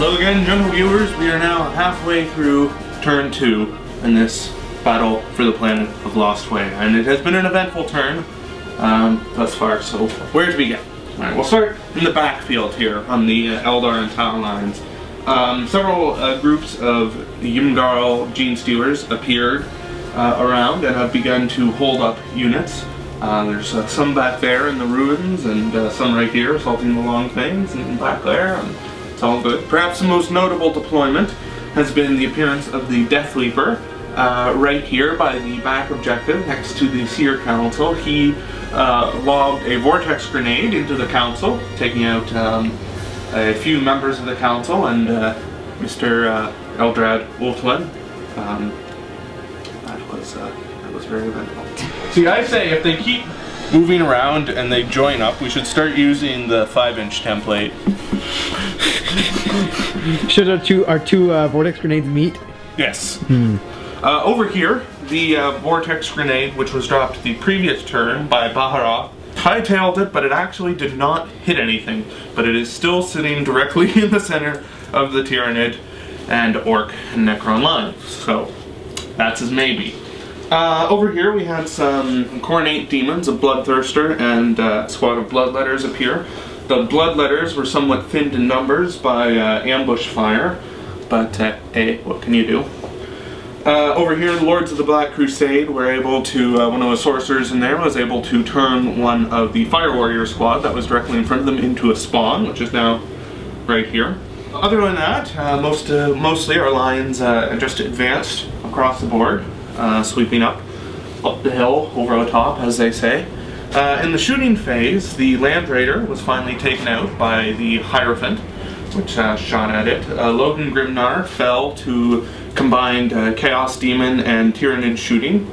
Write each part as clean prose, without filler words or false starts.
Hello again, gentle viewers. We are now halfway through turn 2 in this battle for the planet of Lost Way, and it has been an eventful turn thus far, so where to begin? Alright, we'll start in the backfield here on the Eldar and Tau lines. Several groups of Ymgarl gene stealers appeared around and have begun to hold up units. There's some back there in the ruins and some right here assaulting the long things and back there. It's all good. Perhaps the most notable deployment has been the appearance of the Death Leaper right here by the back objective next to the Seer Council. He lobbed a vortex grenade into the council, taking out a few members of the council and Mr. Eldrad Ultwed. That was very eventful. See, I say if they keep moving around and they join up, we should start using the 5-inch template. Should our two vortex grenades meet? Yes. Over here, the vortex grenade, which was dropped the previous turn by Bahara, hightailed it, but it actually did not hit anything. But it is still sitting directly in the center of the Tyranid and Orc and Necron lines. So that's his maybe. Over here we had some Cornate Demons, a Bloodthirster, and a squad of Bloodletters appear. The Bloodletters were somewhat thinned in numbers by ambush fire, but hey, what can you do? Over here, the Lords of the Black Crusade were able to, one of the sorcerers in there was able to turn one of the Fire Warrior squad that was directly in front of them into a spawn, which is now right here. Other than that, mostly our lines just advanced across the board. Sweeping up the hill, over the top, as they say. In the shooting phase, the Land Raider was finally taken out by the Hierophant, which shot at it. Logan Grimnar fell to combined Chaos Demon and Tyranid shooting.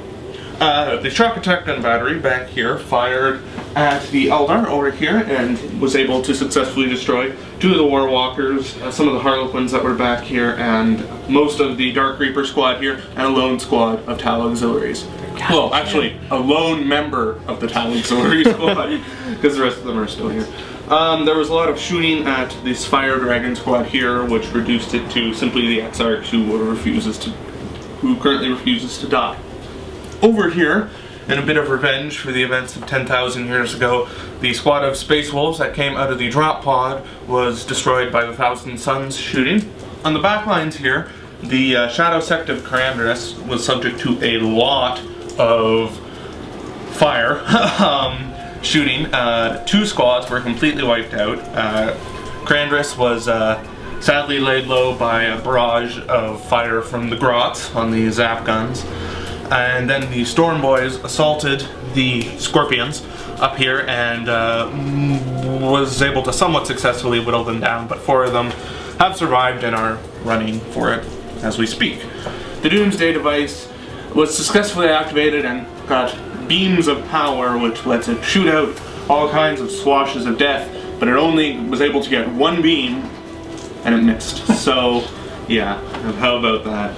The shock attack gun battery back here fired at the Eldar over here and was able to successfully destroy 2 of the Warwalkers, some of the Harlequins that were back here, and most of the Dark Reaper squad here, and a lone squad of Tau Auxiliaries. Well, actually, a lone member of the Tau Auxiliary squad, because the rest of them are still here. There was a lot of shooting at this Fire Dragon squad here, which reduced it to simply the Exarch who currently refuses to die. Over here, in a bit of revenge for the events of 10,000 years ago, the squad of Space Wolves that came out of the drop pod was destroyed by the Thousand Suns shooting. On the back lines here, the Shadow Sect of Carandrass was subject to a lot of fire shooting. 2 squads were completely wiped out. Carandrass was sadly laid low by a barrage of fire from the Grots on the Zap guns. And then the Storm Boys assaulted the Scorpions up here and was able to somewhat successfully whittle them down, but 4 of them have survived and are running for it as we speak. The Doomsday device was successfully activated and got beams of power, which lets it shoot out all kinds of swashes of death, but it only was able to get 1 beam and it missed. So yeah, how about that?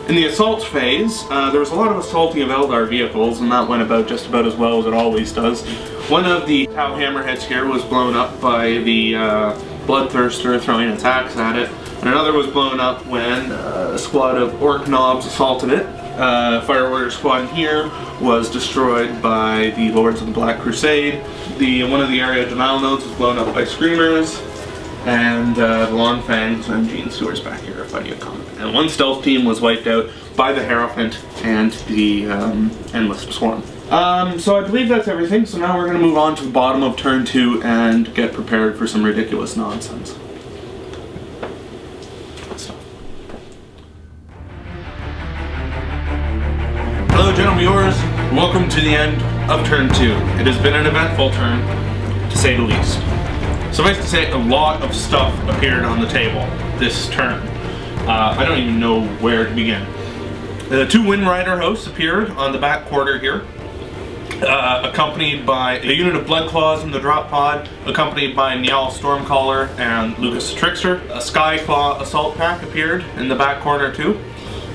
In the assault phase, there was a lot of assaulting of Eldar vehicles, and that went about just about as well as it always does. One of the Tau Hammerheads here was blown up by the Bloodthirster throwing its axe at it, and another was blown up when a squad of Orc Knobs assaulted it. Fire Warrior squad here was destroyed by the Lords of the Black Crusade. One of the area denial nodes was blown up by Screamers, and the Long Fangs and Gene Stewards back here are fighting a combat. And 1 stealth team was wiped out by the Hierophant and the Endless Swarm. So I believe that's everything, so now we're going to move on to the bottom of turn 2 and get prepared for some ridiculous nonsense. Hello gentle viewers, welcome to the end of turn 2. It has been an eventful turn, to say the least. Suffice to say, a lot of stuff appeared on the table this turn. I don't even know where to begin. The 2 Wind Rider hosts appeared on the back quarter here, accompanied by a unit of Bloodclaws in the drop pod, accompanied by Niall Stormcaller and Lucas the Trickster. A Skyclaw assault pack appeared in the back corner too,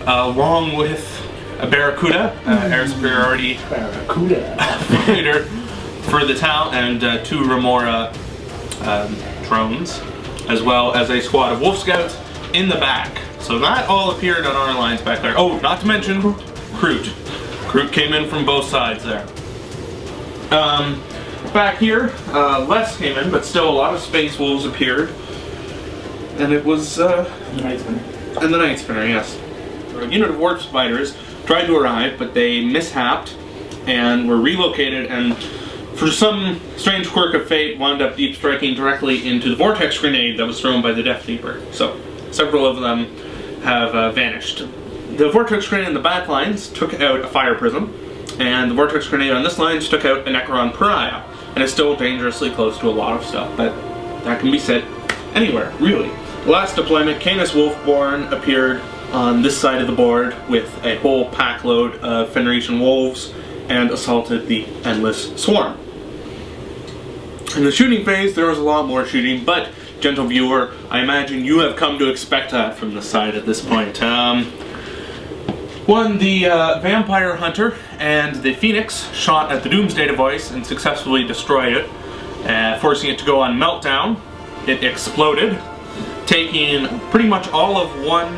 along with a Barracuda, air superiority fighter for the Tau, and 2 Remora drones. as well as a squad of Wolf Scouts in the back. So that all appeared on our lines back there. Oh, not to mention Kroot. Kroot came in from both sides there. Back here, less came in, but still a lot of Space Wolves appeared. And it was, The Night Spinner. and the Night Spinner, yes. A unit of Warp Spiders tried to arrive, but they mishapped and were relocated, and for some strange quirk of fate, wound up deep striking directly into the Vortex Grenade that was thrown by the Death Leaper. So, several of them have vanished. The Vortex Grenade in the back lines took out a Fire Prism, and the Vortex Grenade on this line took out a Necron Pariah, and it's still dangerously close to a lot of stuff, but that can be said anywhere, really. Last deployment, Canis Wolfborn appeared on this side of the board with a whole pack load of Fenrisian Wolves and assaulted the Endless Swarm. In the shooting phase, there was a lot more shooting, but, gentle viewer, I imagine you have come to expect that from this side at this point. One, the Vampire Hunter and the Phoenix shot at the Doomsday Device and successfully destroyed it, forcing it to go on meltdown. It exploded, taking pretty much all of one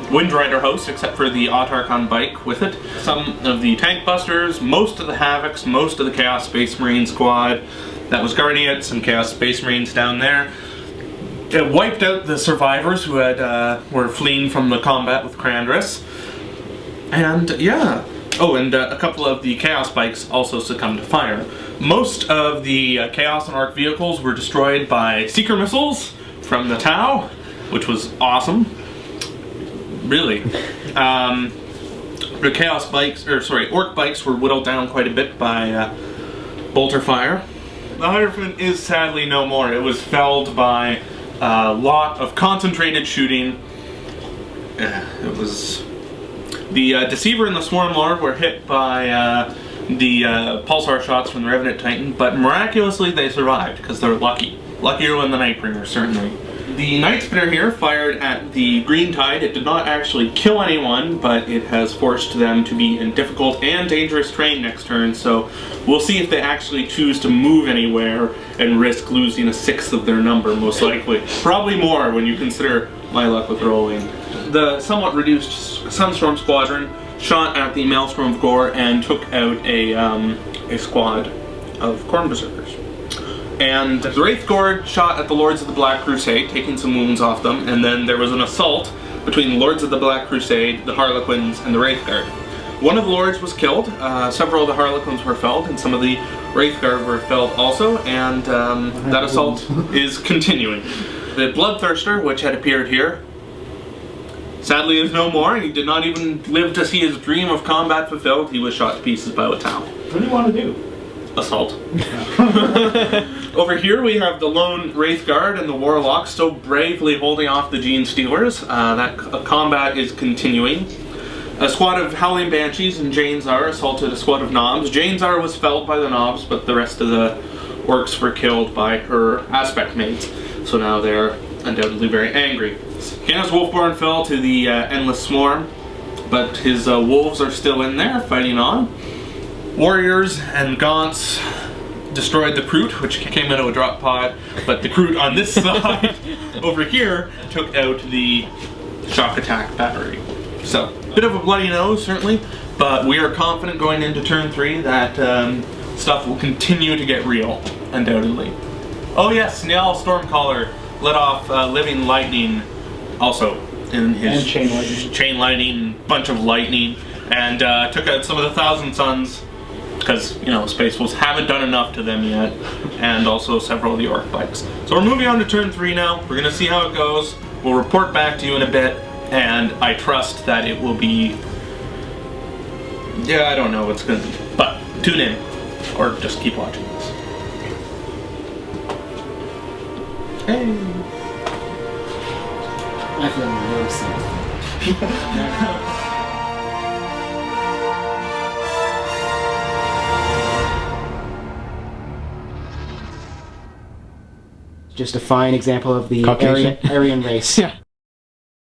Windrider host, except for the Autarch on bike with it. Some of the Tank Busters, most of the Havocs, most of the Chaos Space Marine squad. That was Guardians, some Chaos Space Marines down there. It wiped out the survivors who had were fleeing from the combat with Crandris. And yeah. Oh, and a couple of the Chaos bikes also succumbed to fire. Most of the Chaos and Orc vehicles were destroyed by Seeker missiles from the Tau, which was awesome. Really. The Chaos bikes, or sorry, Orc bikes were whittled down quite a bit by bolter fire. The Hierophant is sadly no more. It was felled by a lot of concentrated shooting. It was... The Deceiver and the Swarm Lord were hit by the pulsar shots from the Revenant Titan, but miraculously they survived, because they're lucky. Luckier than the Nightbringer, certainly. The Night Spinner here fired at the Green Tide. It did not actually kill anyone, but it has forced them to be in difficult and dangerous terrain next turn, so we'll see if they actually choose to move anywhere and risk losing a sixth of their number, most likely. Probably more when you consider my luck with rolling. The somewhat reduced Sunstorm Squadron shot at the Maelstrom of Gore and took out a squad of Khorne Berserkers. And the Wraith Guard shot at the Lords of the Black Crusade, taking some wounds off them, and then there was an assault between the Lords of the Black Crusade, the Harlequins, and the Wraith Guard. One of the Lords was killed, several of the Harlequins were felled, and some of the Wraith Guard were felled also, and that assault is continuing. The Bloodthirster, which had appeared here, sadly is no more. He did not even live to see his dream of combat fulfilled. He was shot to pieces by a Tau. What do you want to do? Assault. Over here we have the lone Wraith Guard and the Warlock still bravely holding off the Gene Stealers. That combat is continuing. A squad of Howling Banshees and Janezar assaulted a squad of Knobs. Janezar was felled by the Knobs, but the rest of the Orcs were killed by her aspect mates. So now they're undoubtedly very angry. Canis Wolfborn fell to the Endless Swarm, but his wolves are still in there fighting on. Warriors and Gaunts destroyed the Kroot, which came out of a drop pod, but the Kroot on this side over here took out the shock attack battery. So, bit of a bloody nose, certainly, but we are confident going into turn 3 that stuff will continue to get real, undoubtedly. Oh yes, Niall Stormcaller let off living lightning also in his chain lightning, bunch of lightning, and took out some of the Thousand Suns, because, you know, Space Wolves haven't done enough to them yet, and also several of the Orc bikes. So we're moving on to turn 3 now. We're going to see how it goes. We'll report back to you in a bit, and I trust that it will be... yeah, I don't know what's going to be, but tune in, or just keep watching this. Hey! I feel really sad. Just a fine example of the Caucasian. Aryan race. Yeah.